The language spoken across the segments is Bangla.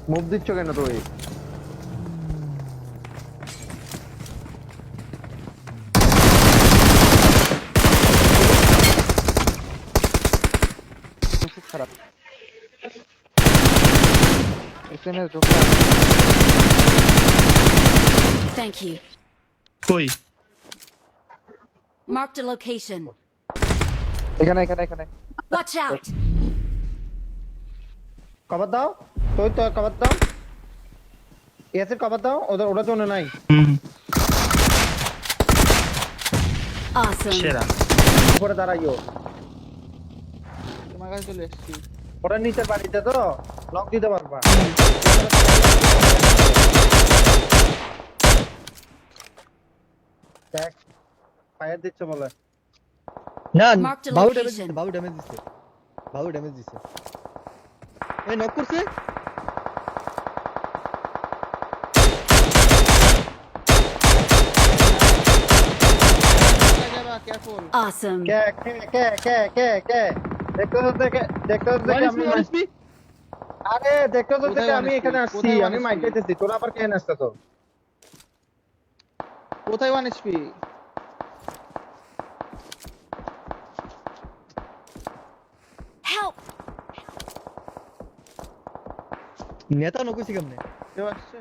মুভ দিচ্ছ কেন তুই? খুব খারাপ এসএমএস ঢোকা। Thank you. কই Marked a location. এখানে এখানে এখানে Watch out! কভার দাও, তুই তো কভার দাও, এসের কভার দাও, ওদের ওটা জন্য নাই। Awesome. সেরা উপরে দাঁড়াইও, তোমার কাছে চলে এসেছি। ওটা নিচের বাড়িতে তো লক দিতে পারবা। দেখ ফায়ার দিচ্ছে বলে। না Marked a Babu damage location. দিছে, বাবু ড্যামেজ দিছে, বাবু ড্যামেজ দিছে। এই নক করছে। যাবা কেয়ারফুল। Awesome. কে কে কে কে কে কে দেখতে আমি আরে দেখতে কোথায় আমি এখানে আসছি, কোথায় আমি মানুষ? মাইক দিতেছি, তোরা আবার কেন আসছ তো? কোথায় 1 HP? Help! নেতা নক কইছে কেমনে? কেউ আসছে?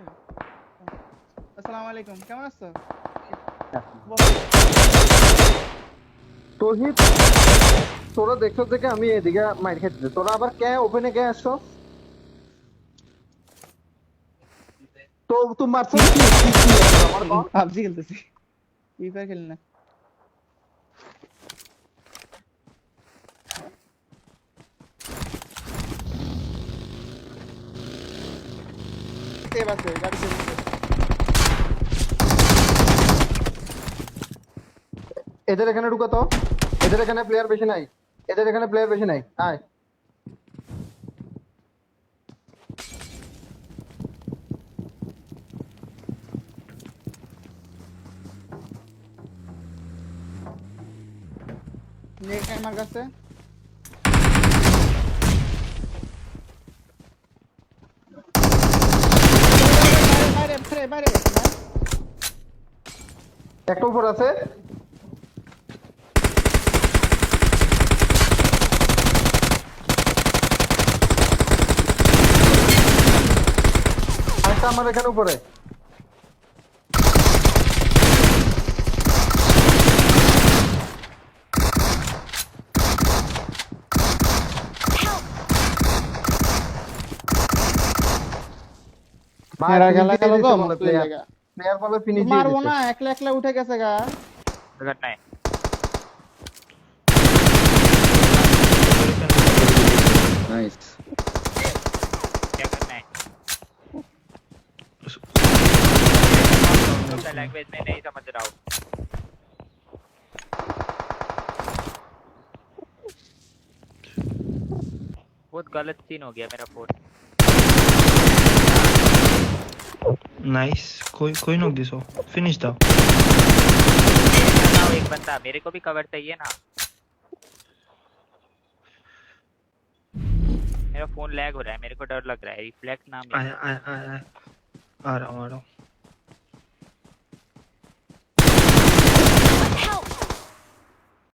আসসালামু আলাইকুম, কেমন আছো? তোহিত তোরা দেখছো থেকে আমি এদিকে মাইক খেতেছি, তোরা আবার কে ওপেনে কে আসছো? তো তুমি মারছো কি আমার কল? পাবজি খেলতেছি, ফ্রি ফায়ার খেলি না। সেভ আছে, গাড়ি সেভ আছে। এদের এখানে ঢুকো তো, এদের এখানে প্লেয়ার বেশি নাই, এদের এখানে প্লেয়ার বেশি নাই, আয়। নেট আমার কাছে। বাইরে বাইরে বাইরে বাইরে। একটা উপর আছে, আরেকটা আমার এখানে উপরে। মেরা খেলা গেল তো মুসলিম প্লেয়ার জায়গা। প্লেয়ার বলে ফিনিশ দিয়ে মারবো দিছে। না, একলা একলা উঠে গেছে গা। घटना है নাইস। क्या करना है तो लैंग्वेज में नहीं समझ रहा हूँ बहुत गलत सीन हो गया मेरा फोन नाइस कोई नॉक दिसो फिनिश दाओ एक बंदा मेरे को भी कवर चाहिए ना मेरा फोन लैग हो रहा है मेरे को डर लग रहा है रिफ्लेक्ट नाम आ रहा हूँ